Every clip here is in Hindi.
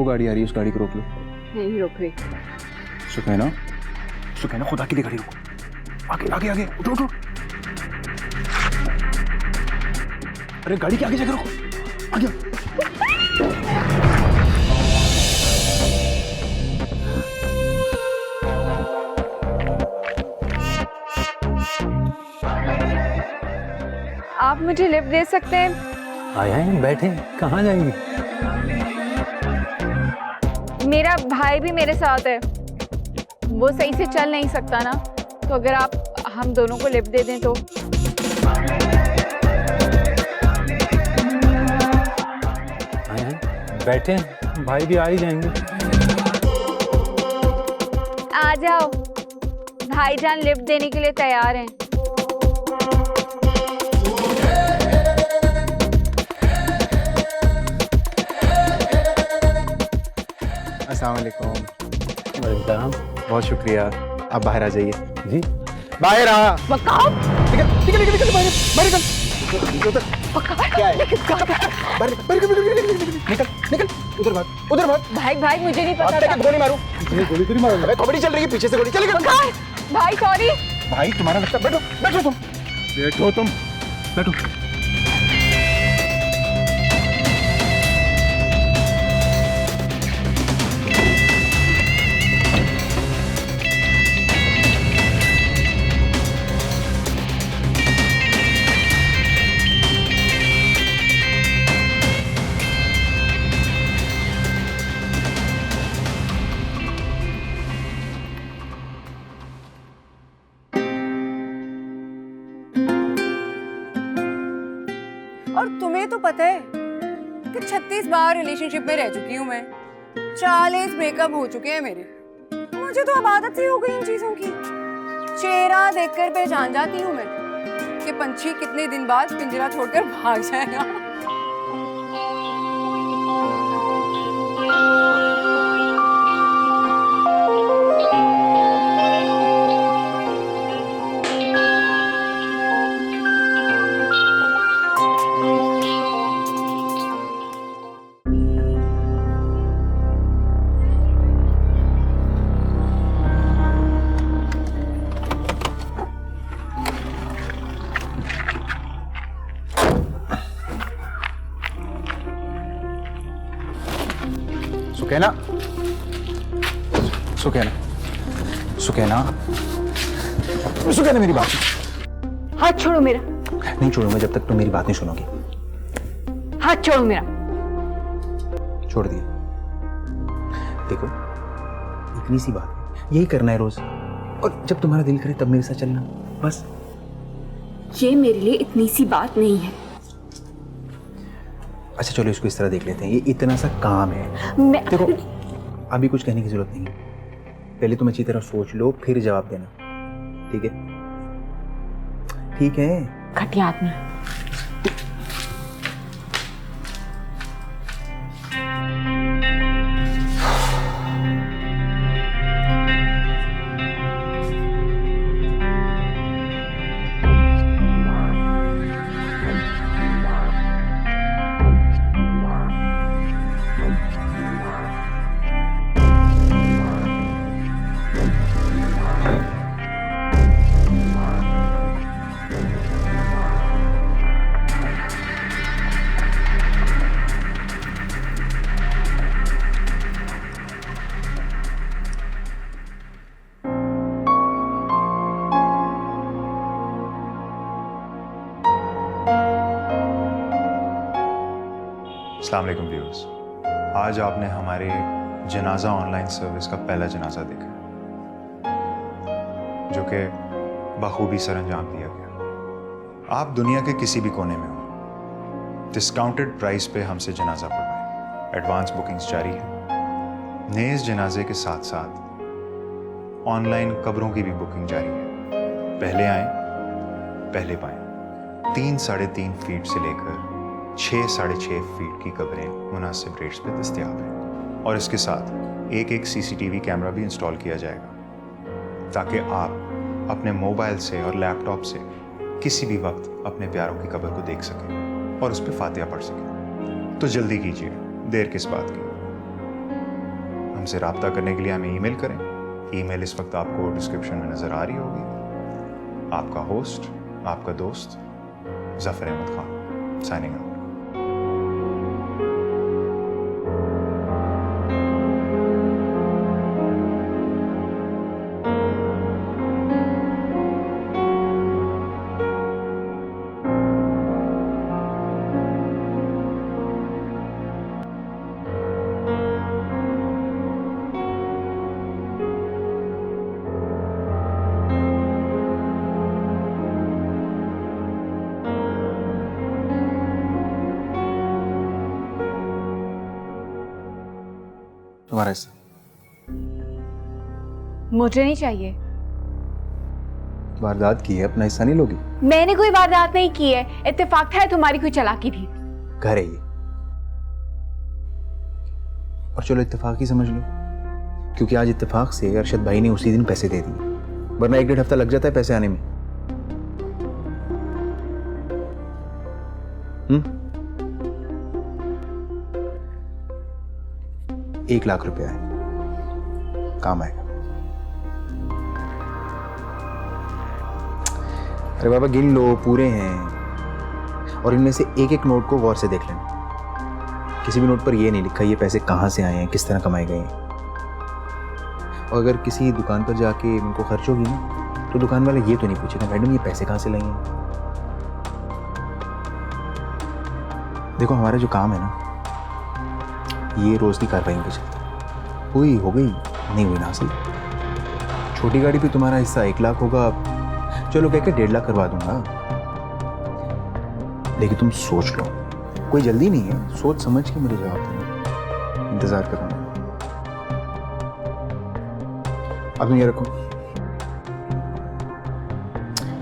वो गाड़ी आ रही है, उस गाड़ी को रोक लो। नहीं रोक रही। सुकैना, सुकैना खुदा की गाड़ी रोको। आगे आगे आगे, उठो उठो। अरे गाड़ी के आगे जाकर रोको, आगे। आप मुझे लिफ्ट दे सकते हैं? आए बैठे, कहाँ जाएंगे? मेरा भाई भी मेरे साथ है, वो सही से चल नहीं सकता ना, तो अगर आप हम दोनों को लिफ्ट दे दें तो। आए बैठे, भाई भी आ ही जाएंगे। आ जाओ, भाईजान लिफ्ट देने के लिए तैयार हैं। अस्सलाम वालेकुम। वेलकम। बहुत शुक्रिया, आप बाहर आ जाइए। जी बाहर आ। वकार, निकल निकल निकल निकल, बाहर बाहर निकल। उधर क्या है? बाहर निकल निकल, उधर भाग, उधर भाग। भाई भाई मुझे नहीं पता था। गोली मारूं? गोली तो नहीं मारूंगा। अबे कबड्डी चल रही है, पीछे से गोली चल गई। वकार, भाई सॉरी। भाई तुम्हारा लगता, बैठो बैठो तुम, बैठो तुम, बैठो। और तुम्हें तो पता है कि 36 बार रिलेशनशिप में रह चुकी हूँ मैं, 40 ब्रेकअप हो चुके हैं मेरे। मुझे तो अब आदत सी हो गई इन चीजों की। चेहरा देखकर पहचान जाती हूँ मैं कि पंछी कितने दिन बाद पिंजरा छोड़कर भाग जाएगा। सुकैना, सुकैना, सुकैना, सुकैना मेरी बात। हाथ छोड़ो मेरा। नहीं छोड़ूंगा जब तक तुम मेरी बात नहीं सुनोगी। हाथ छोड़ो मेरा। छोड़ दिए। देखो इतनी सी बात है, यही करना है रोज, और जब तुम्हारा दिल करे तब मेरे साथ चलना, बस। ये मेरे लिए इतनी सी बात नहीं है। अच्छा चलो इसको इस तरह देख लेते हैं, ये इतना सा काम है। मैं देखो अभी कुछ कहने की जरूरत नहीं है, पहले तुम अच्छी तरह सोच लो फिर जवाब देना, ठीक है? ठीक है। घटिया आदमी। अस्सलाम वालेकुम व्यूअर्स, आज आपने हमारे जनाजा ऑनलाइन सर्विस का पहला जनाजा देखा जो कि बखूबी सरअंजाम दिया गया। आप दुनिया के किसी भी कोने में हो, डिस्काउंटेड प्राइस पे हमसे जनाजा पढ़वाएं। एडवांस बुकिंग्स जारी है। नेज़ जनाजे के साथ साथ ऑनलाइन कब्रों की भी बुकिंग जारी है। पहले आएं, पहले पाएं। 3-3.5 फीट से लेकर 6-6.5 फीट की कब्रें मुनासिब रेट्स पे दस्तयाब हैं, और इसके साथ एक CCTV कैमरा भी इंस्टॉल किया जाएगा ताकि आप अपने मोबाइल से और लैपटॉप से किसी भी वक्त अपने प्यारों की कब्र को देख सकें और उस पर फातिहा पढ़ सकें। तो जल्दी कीजिए, देर किस बात की। हमसे रब्ता करने के लिए हमें ईमेल करें। ईमेल इस वक्त आपको डिस्क्रिप्शन में नज़र आ रही होगी। आपका होस्ट, आपका दोस्त ज़फ़र अहमद खान, साइनिंग आउट। तुम्हारा हिस्सा। मुझे नहीं चाहिए। वारदात की है, अपना हिस्सा नहीं लोगी? मैंने कोई वारदात नहीं की है, इत्तेफाक था तुम्हारी कोई चालाकी थी। घर है ये, और चलो इत्तेफाक ही समझ लो, क्योंकि आज इत्तेफाक से अरशद भाई ने उसी दिन पैसे दे दिए, वरना 1-1.5 हफ्ता लग जाता है पैसे आने में। 1 लाख रुपया है, काम आएगा। अरे बाबा गिन लो, पूरे हैं, और इनमें से एक एक नोट को गौर से देख लेना। किसी भी नोट पर ये नहीं लिखा ये पैसे कहाँ से आए हैं, किस तरह कमाए गए हैं। और अगर किसी दुकान पर जाके इनको खर्च होगी ना, तो दुकान वाला ये तो नहीं पूछेगा मैडम ये पैसे कहाँ से लाई हैं। देखो हमारा जो काम है ना, ये रोज की कार्रवाई पे चलता है। हुई हो गई, नहीं हुई ना हासिल। छोटी गाड़ी पे तुम्हारा हिस्सा 1 लाख होगा, चलो कह के 1.5 लाख करवा दूंगा। लेकिन तुम सोच लो, कोई जल्दी नहीं है, सोच समझ के मुझे जवाब देना, इंतजार करूंगा। अब तुम ये रखो,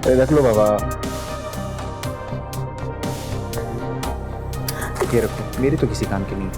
अरे रख लो बाबा, ये रखो, मेरी तो किसी काम की नहीं।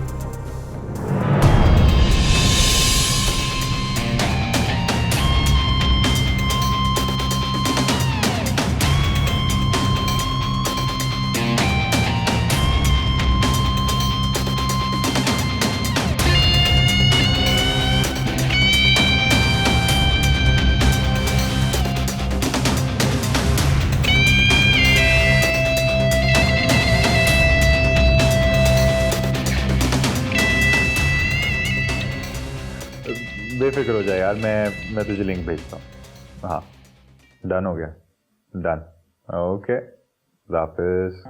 बेफिक्र हो जाए यार, मैं तुझे लिंक भेजता हूँ। हाँ डन हो गया, डन। ओके वापस।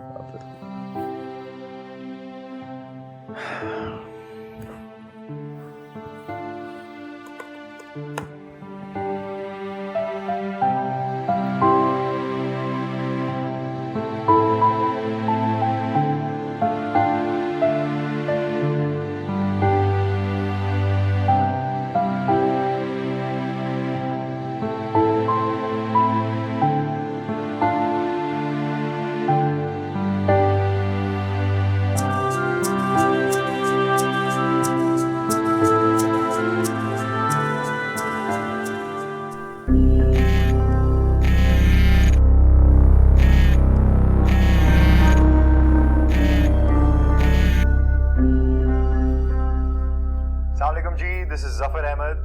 अस्सलामुअलैकुम जी, this is Zafar Ahmad.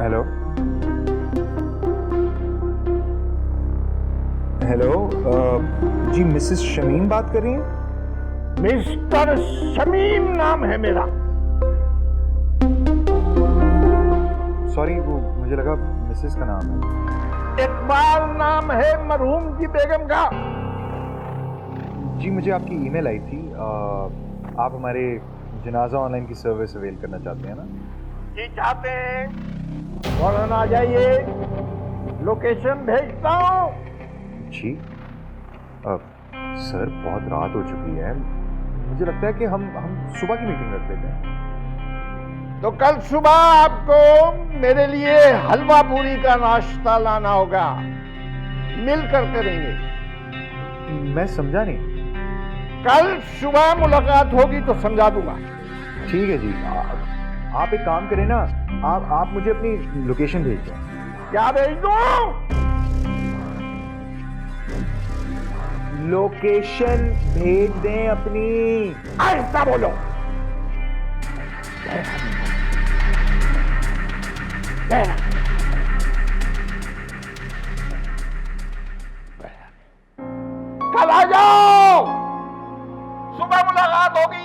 Hello hello जी, मिसेस शमीम बात कर रही हैं? मिस्टर शमीम नाम है मेरा। सॉरी, वो मुझे लगा मिसेस का नाम है। इकबाल नाम है मरहूम की बेगम का। जी मुझे आपकी ईमेल आई थी, आप हमारे जनाजा ऑनलाइन की सर्विस अवेल करना चाहते हैं ना? जी चाहते हैं, फौरन आ जाइए, लोकेशन भेजता हूँ। जी सर बहुत रात हो चुकी है, मुझे लगता है कि हम सुबह की मीटिंग रख लेते हैं। तो कल सुबह आपको मेरे लिए हलवा पूरी का नाश्ता लाना होगा, मिलकर करेंगे। मैं समझा नहीं। कल सुबह मुलाकात होगी तो समझा दूंगा। ठीक है जी, आप एक काम करें ना, आप मुझे अपनी लोकेशन भेज दें। क्या भेज दूं? लोकेशन भेज दें अपनी। ऐसा बोलो। कल आ जाओ, सुबह मुलाकात होगी।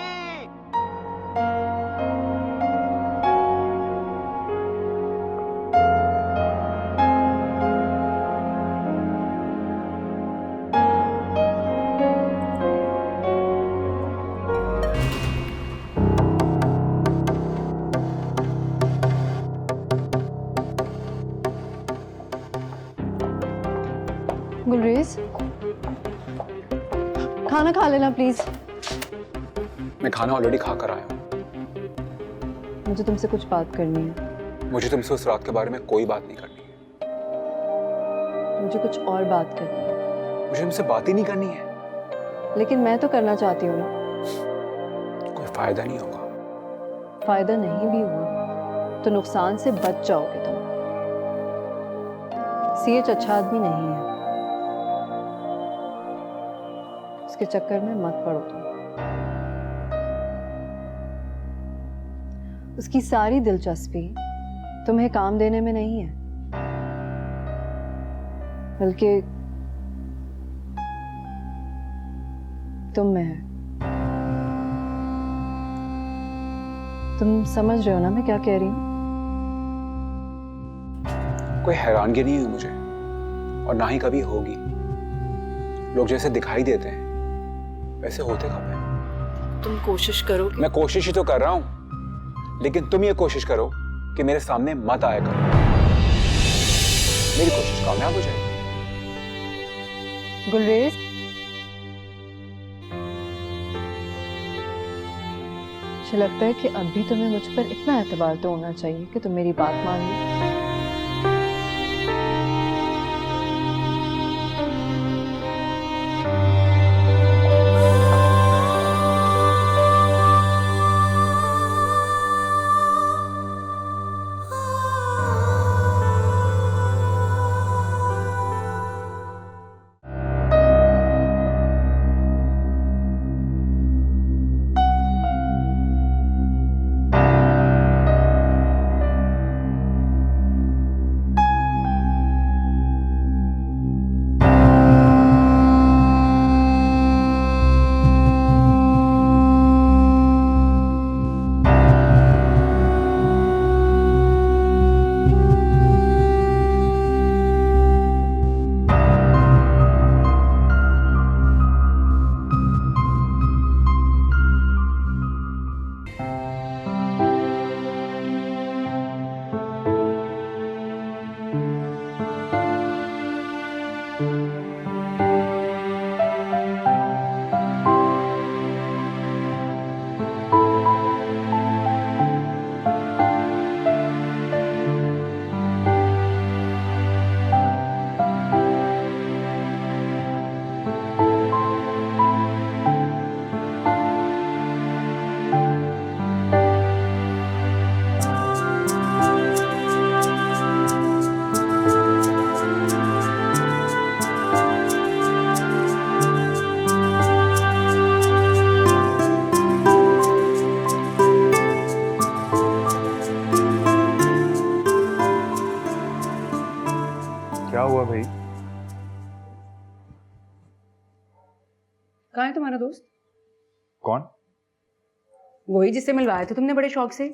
गुलरेज, खाना खा लेना प्लीज। मैं खाना ऑलरेडी खा कर आया हूँ। मुझे तुमसे कुछ बात करनी है। मुझे तुमसे उस रात के बारे में कोई बात नहीं करनी है। मुझे कुछ और बात करनी है। मुझे तुमसे बात ही नहीं करनी है। लेकिन मैं तो करना चाहती हूँ ना। कोई फायदा नहीं होगा। फायदा नहीं भी हुआ तो नुकसान से बच जाओगे तुम। सीएच अच्छा आदमी नहीं है, उसके चक्कर में मत पड़ो तुम। उसकी सारी दिलचस्पी तुम्हें काम देने में नहीं है, बल्कि तुम में है। तुम समझ रहे हो ना मैं क्या कह रही हूँ? कोई हैरानगी नहीं हुई मुझे, और ना ही कभी होगी। लोग जैसे दिखाई देते हैं वैसे होते कब हैं? तुम कोशिश करो कि... मैं कोशिश ही तो कर रहा हूं, लेकिन तुम ये कोशिश करो कि मेरे सामने मत आया करो। मेरी कोशिश कामयाब हो जाएगी। गुलरेज, मुझे लगता है कि अब भी तुम्हें मुझ पर इतना एतबार तो होना चाहिए कि तुम मेरी बात मान लो। क्या हुआ भाई? कहाँ है तुम्हारा दोस्त? कौन? वही जिससे मिलवाए थे तुमने बड़े शौक से।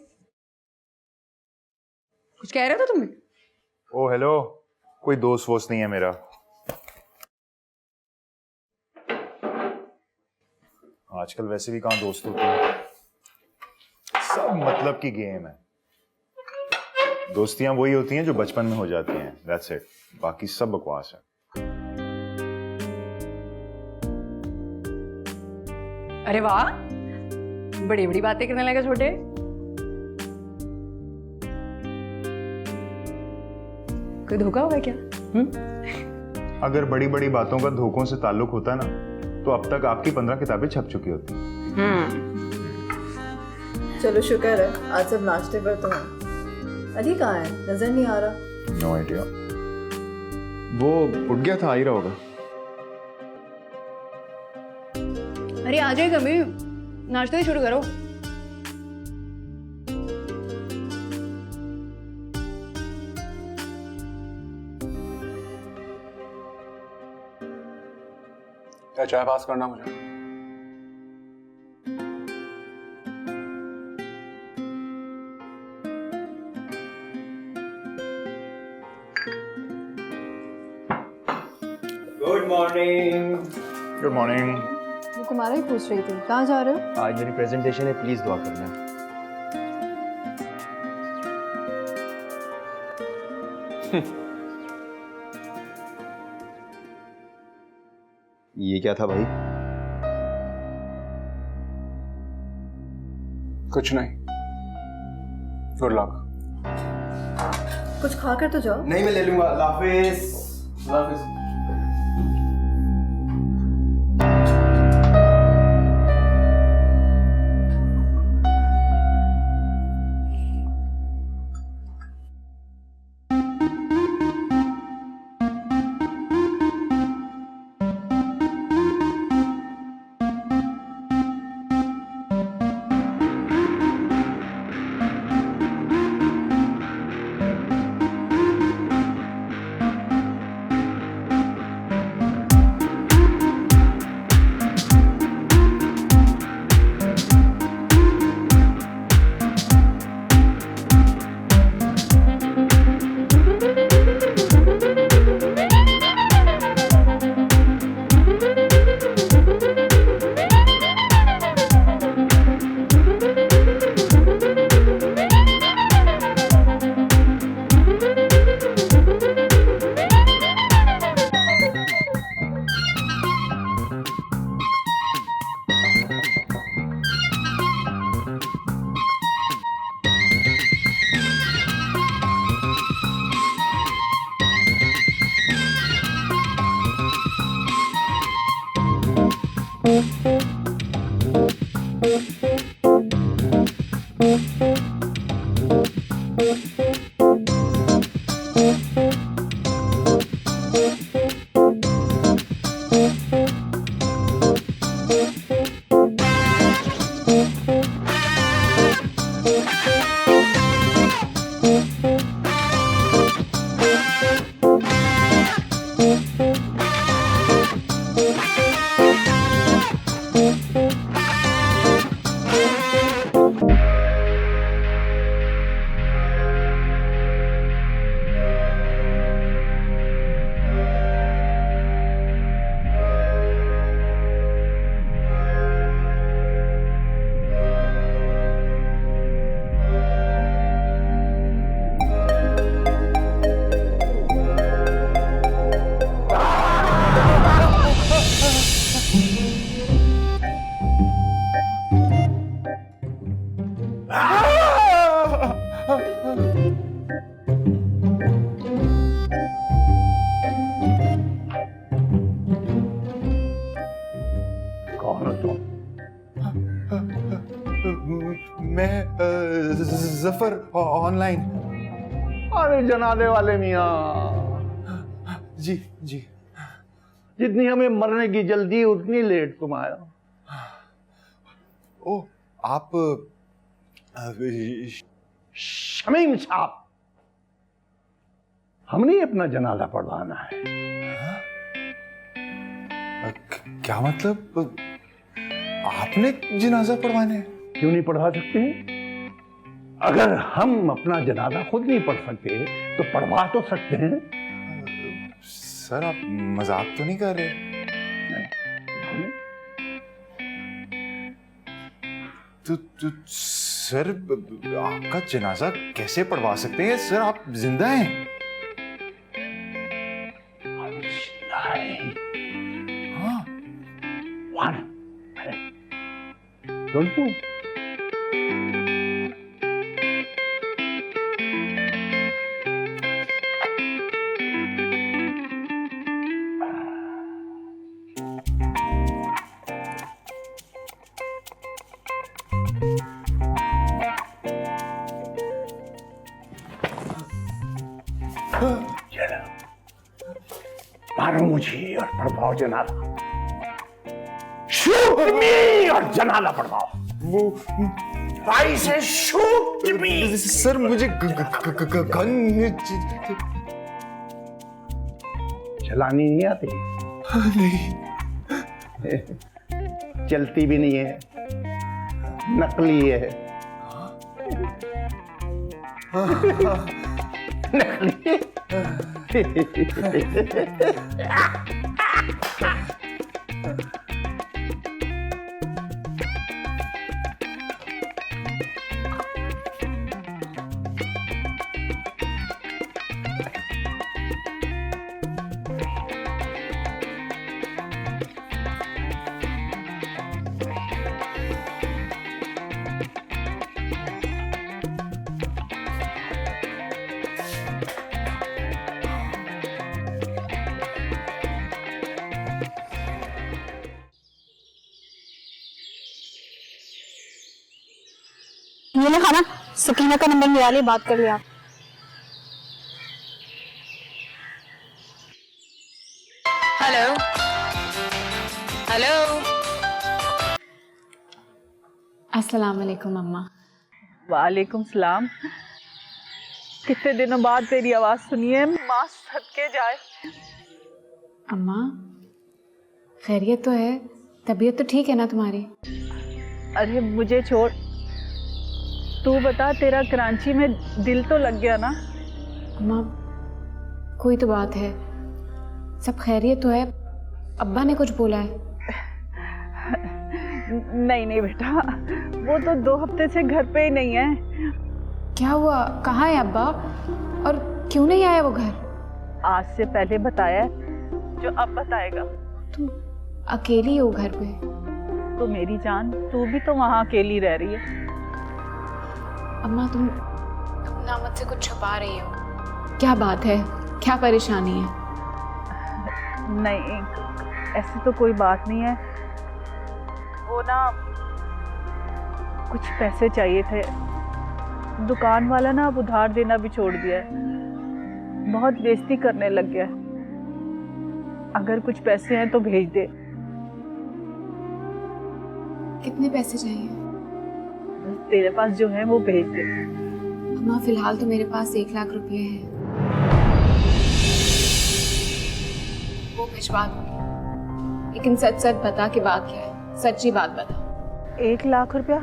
कुछ कह रहे थे तुम्हें? ओ हेलो, कोई दोस्त वोस्त नहीं है मेरा। आजकल वैसे भी कहाँ दोस्त होते हैं, सब मतलब की गेम है। दोस्तियां वही होती हैं जो बचपन में हो जाती हैं, दैट्स इट। बाकी सब बकवास है। अरे वाह, बड़ी बड़ी बातें करने लगा छोटे। कोई धोखा होगा क्या? अगर बड़ी बड़ी बातों का धोखों से ताल्लुक होता ना, तो अब तक आपकी 15 किताबें छप चुकी होती। चलो शुक्र है आज सब नाश्ते पर तो हैं। अली कहाँ है? नजर नहीं आ रहा। No idea. वो उठ गया था, आ ही रहा होगा। अरे आ जाएगा मैं, नाश्ता ही शुरू करो। या चाय पास करना मुझे? Good morning. Good morning. वो तुम्हारा ही पूछ रही थी, कहाँ जा रहे हो? आज मेरी प्रेजेंटेशन है, प्लीज दुआ करना। ये क्या था भाई? कुछ नहीं। Good luck. कुछ खा कर तो जाओ। नहीं, मैं ले लूंगा। अल्लाह हाफिज। अल्लाह हाफिज। कौन हो तुम? मैं जफर ऑनलाइन। अरे जनादे वाले मियाँ, जी जी। जितनी हमें मरने की जल्दी उतनी लेट तुम आए। ओ आप शमीम साहब, हमने अपना जनाजा पढ़वाना है। क्या मतलब? आपने जनाजा पढ़वाने हैं? क्यों नहीं पढ़वा सकते हैं? अगर हम अपना जनाजा खुद नहीं पढ़ सकते तो पढ़वा तो सकते हैं। सर आप मजाक तो नहीं कर रहे? तो सर आपका जनाजा कैसे पढ़वा सकते हैं? सर आप जिंदा हैं? हाँ। Don't you? मारो मुझे और पढ़वाओ जनाजा। शूट मी और जनाजा पढ़वाओ। वो I say shoot me। Sir मुझे गन चलानी नहीं आती? नहीं। चलती भी नहीं है, नकली है। नकली। ये ना खाना, सकीना का नंबर लिया ले, बात कर लिया। हेलो हेलो, अस्सलाम वालेकुम अम्मा। वालेकुम सलाम। कितने दिनों बाद तेरी आवाज सुनी है, माँ सदके जाए। अम्मा खैरियत तो है, तबीयत तो ठीक है ना तुम्हारी? अरे मुझे छोड़, तू बता, तेरा कराची में दिल तो लग गया ना? अम्मा कोई तो बात है, सब खैरियत तो है। अब्बा ने कुछ बोला है? नहीं नहीं बेटा, वो तो 2 हफ्ते से घर पे ही नहीं है। क्या हुआ, कहाँ है अब्बा और क्यों नहीं आया वो घर? आज से पहले बताया है, जो अब बताएगा। तुम अकेली हो घर पे? तो मेरी जान, तू भी तो वहाँ अकेली रह रही है। अम्मा तुम ना मुझसे कुछ छुपा रही हो, क्या बात है, क्या परेशानी है? नहीं, ऐसी तो कोई बात नहीं है। वो ना, कुछ पैसे चाहिए थे। दुकान वाला ना अब उधार देना भी छोड़ दिया है, बहुत बेइज्जती करने लग गया है। अगर कुछ पैसे हैं तो भेज दे। कितने पैसे चाहिए? तेरे पास जो है वो भेज दे। अम्मा फिलहाल तो मेरे पास 1 लाख रुपए हैं, वो भिजवा दूंगी, लेकिन सच सच बता कि बात क्या है, सच्ची बात बता। 1 लाख रुपया?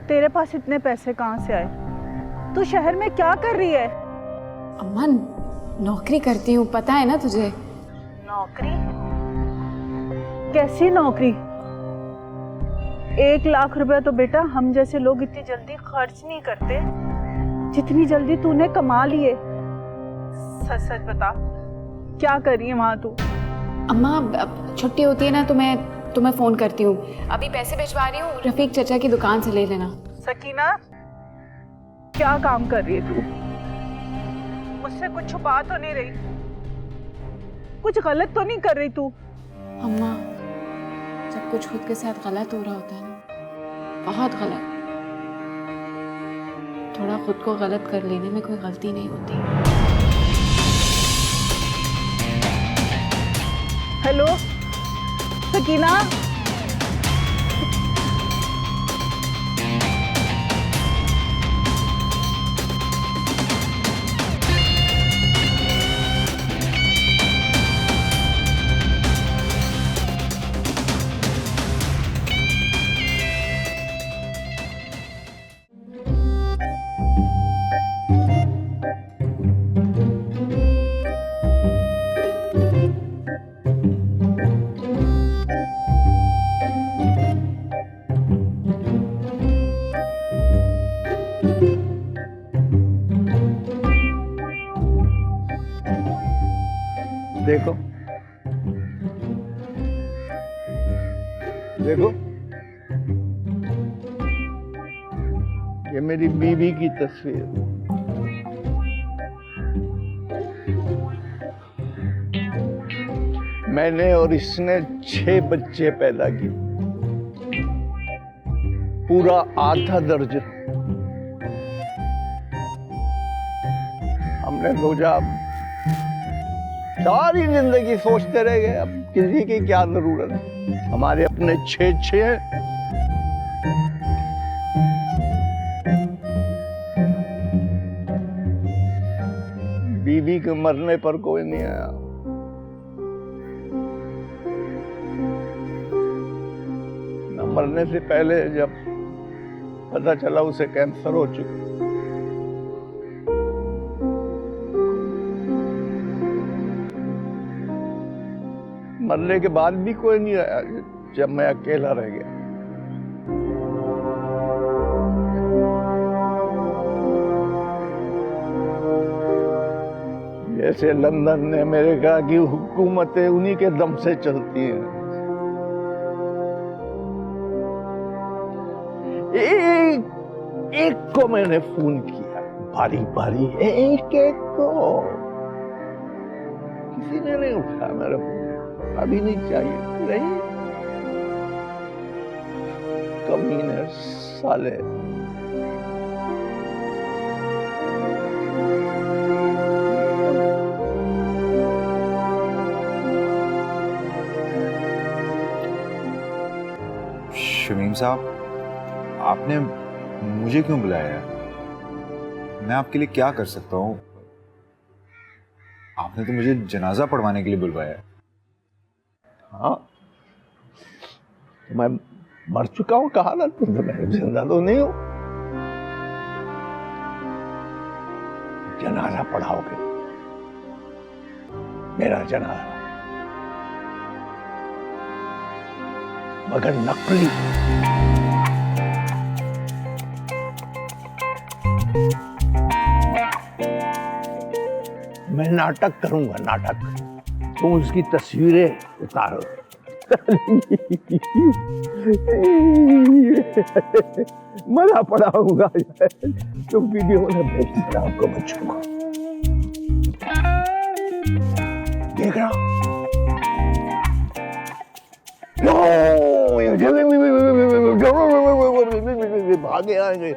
तेरे पास इतने पैसे कहाँ से आए? तू शहर में क्या कर रही है? अम्मा नौकरी करती हूँ, पता है ना तुझे। नौकरी? कैसी नौकरी? 1 लाख रुपया तो बेटा हम जैसे लोग इतनी जल्दी खर्च नहीं करते, जितनी जल्दी तूने कमा लिए। सच सच बता, क्या कर रही है वहां तू? अम्मा अब छुट्टी होती है ना तो मैं तुम्हें फोन करती हूँ, अभी पैसे भिजवा रही हूँ, रफीक चचा की दुकान से ले लेना। सकीना, क्या काम कर रही है तू? मुझसे कुछ छुपा तो नहीं रही? कुछ गलत तो नहीं कर रही तू? अम्मा जब कुछ खुद के साथ गलत हो रहा होता है ना, बहुत गलत, थोड़ा खुद को गलत कर लेने में कोई गलती नहीं होती। हेलो सकीना, देखो देखो, ये मेरी बीवी की तस्वीर। मैंने और इसने 6 बच्चे पैदा किए, पूरा आधा दर्जन। हमने सोचा सारी जिंदगी सोचते रह गए, अब किसी की क्या जरूरत है, हमारे अपने 6 हैं। बीवी के मरने पर कोई नहीं आया, मरने से पहले जब पता चला उसे कैंसर हो चुका, मरने के बाद भी कोई नहीं आया जब मैं अकेला रह गया। जैसे लंदन ने अमेरिका की हुकूमतें उन्हीं के दम से चलती हैं। एक को मैंने फोन किया, बारी बारी एक को, किसी ने नहीं उठाया मेरा फोन। अभी नहीं चाहिए, नहीं कमीने साले। शमीम साहब, आपने मुझे क्यों बुलाया? मैं आपके लिए क्या कर सकता हूँ? आपने तो मुझे जनाजा पढ़वाने के लिए बुलवाया। हाँ, मैं मर चुका हूँ, कहा ना तुमने, मैं जिंदा तो नहीं हूँ। जनाजा पढ़ाओगे, मेरा जनाजा, मगर नकली। मैं नाटक करूंगा, नाटक। तुम उसकी तस्वीरें उतारो। मजा पड़ाऊंगा, तुम वीडियो में भेज देना आपको बच्चों को। देख रहा भागे आएंगे,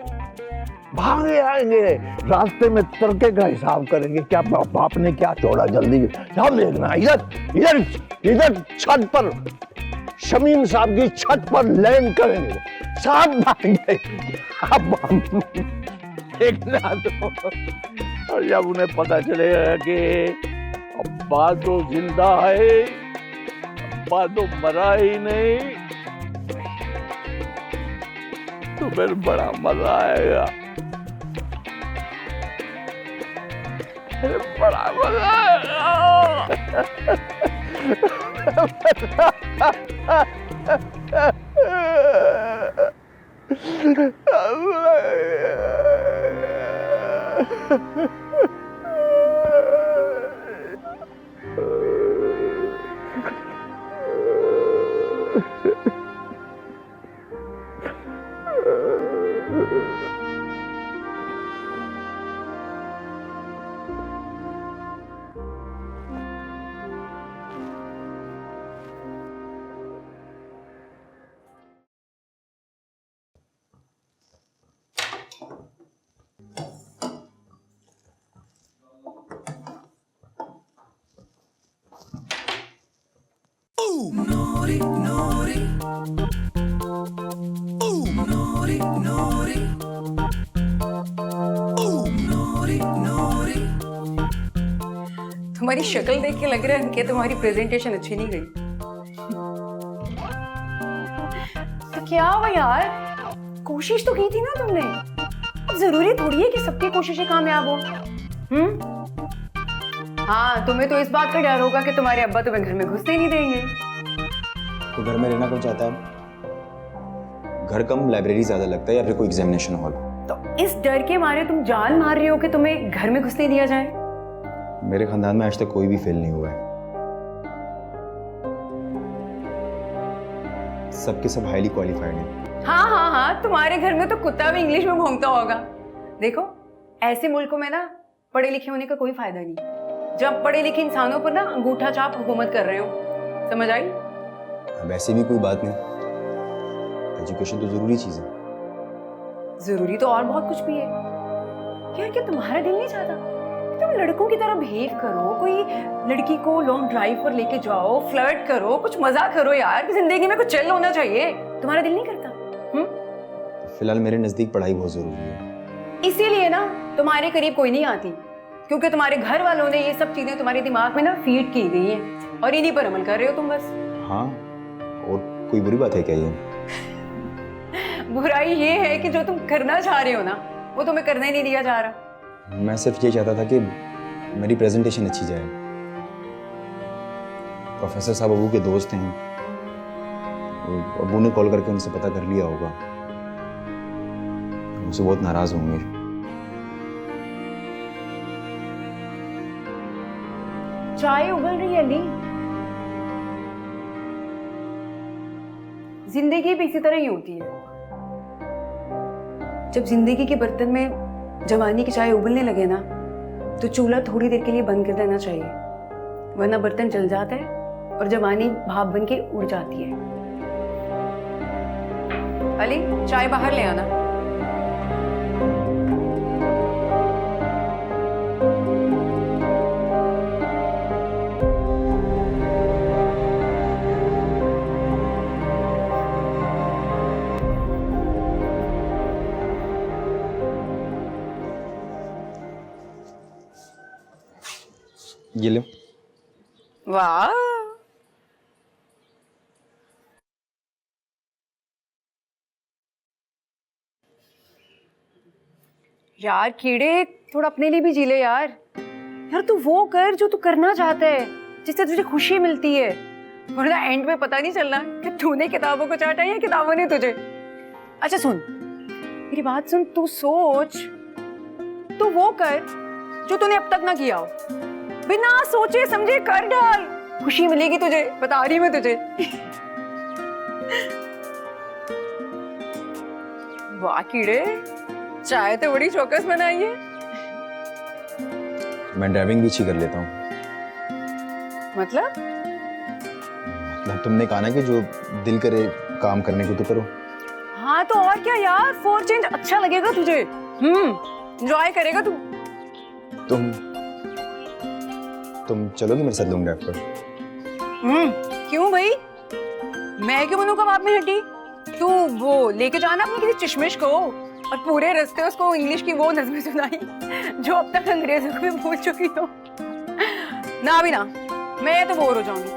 भागे आएंगे, रास्ते में तड़के का हिसाब करेंगे, क्या बाप ने क्या छोड़ा, जल्दी क्या देखना। इधर इधर इधर छत पर, शमीम साहब की छत पर लैंड करेंगे, साथ भागेंगे। देखना तो, और जब उन्हें पता चलेगा कि अब्बा तो जिंदा है, अब्बा तो मरा ही नहीं, तो फिर बड़ा मजा आएगा, बड़ा मजा आएगा। तुम्हारी शक्ल देख के लग रहा है कि तुम्हारी प्रेजेंटेशन अच्छी नहीं गई। तो क्या हुआ यार, कोशिश तो की थी ना तुमने, अब जरूरी थोड़ी है कि सबकी कोशिशें कामयाब हो। हाँ, तुम्हें तो इस बात का डर होगा कि तुम्हारे अब्बा तुम्हें घर में घुसने नहीं देंगे। तो घर में रहना कौन चाहता है? घर कम लाइब्रेरी ज्यादा लगता है या फिर कोई एग्जामिनेशन हॉल? तो इस डर के मारे तुम जान मार रहे हो कि तुम्हें घर में घुसने दिया जाए? मेरे खानदान में आज तक कोई भी फेल नहीं हुआ है, सबके सब हाईली क्वालिफाइड हैं। हाँ हाँ हाँ, तुम्हारे घर में तो कुत्ता भी इंग्लिश में भौंकता होगा। देखो, ऐसे मुल्कों में ना पढ़े लिखे होने का कोई फायदा नहीं, जब पढ़े लिखे इंसानों पर ना अंगूठा छाप हुकूमत कर रहे हो। समझ आई? वैसे भी कोई बात नहीं, एजुकेशन तो जरूरी चीज है। जरूरी तो और बहुत कुछ भी है। क्या तुम्हारा दिल नहीं चाहता तुम लड़कों की तरह बिहेव करो, कोई लड़की को लॉन्ग ड्राइव पर लेके जाओ, फ्लर्ट करो, कुछ मजा करो यार, जिंदगी में कुछ चिल होना चाहिए। तुम्हारा दिल नहीं करता? फिलहाल मेरे नजदीक पढ़ाई बहुत जरूरी है, इसीलिए ना तुम्हारे करीब कोई नहीं आती, क्योंकि तुम्हारे घर वालों ने ये सब चीजें तुम्हारे दिमाग में ना फीड की गई हैं और इन्हीं पर अमल कर रहे हो तुम बस। हाँ, और कोई बुरी बात है क्या ये? बुराई ये है कि जो तुम करना चाह रहे हो ना वो तुम्हें करने नहीं दिया जा रहा। मैं सिर्फ ये चाहता था कि मेरी प्रेजेंटेशन अच्छी जाए। प्रोफेसर साहब अबू के दोस्त हैं, अबू ने कॉल करके उनसे पता कर लिया होगा, मुझसे बहुत नाराज होंगे। चाय उबल रही है अली। जिंदगी भी इसी तरह ही होती है। जब जिंदगी के बर्तन में जवानी की चाय उबलने लगे ना तो चूल्हा थोड़ी देर के लिए बंद कर देना चाहिए, वरना बर्तन जल जाता है और जवानी भाप बन के उड़ जाती है। अली चाय बाहर ले आना। ये लो। वाह, यार कीड़े थोड़ा अपने लिए भी जी ले यार। यार तू वो कर जो तू करना चाहता है, जिससे तुझे खुशी मिलती है, वरना एंड में पता नहीं चलना कि तूने किताबों को चाटा या किताबों ने तुझे। अच्छा सुन, मेरी बात सुन, तू सोच, तू वो कर जो तूने अब तक ना किया हो, बिना सोचे समझे कर डाल, खुशी मिलेगी तुझे, बता रही मैं तुझे। वाह कीड़े, चाय तो बड़ी चौकस बनाई है। मैं ड्राइविंग भी अच्छी कर लेता हूँ। मतलब तुमने कहा ना कि जो दिल करे काम करने को तो करो। हाँ तो और क्या यार, फॉर चेंज अच्छा लगेगा तुझे। एंजॉय करेगा तू। तुम चलोगी मेरे साथ लॉन्ग ड्राइव पर? क्यों भाई, मैं क्यों बनूंगा बाप में हड्डी? तू वो लेके जाना अपने किसी चिशमिश को और पूरे रास्ते उसको इंग्लिश की वो नज़में सुनाई जो अब तक अंग्रेजों को भी भूल चुकी हो। ना भी ना, मैं तो बोर हो जाऊंगी।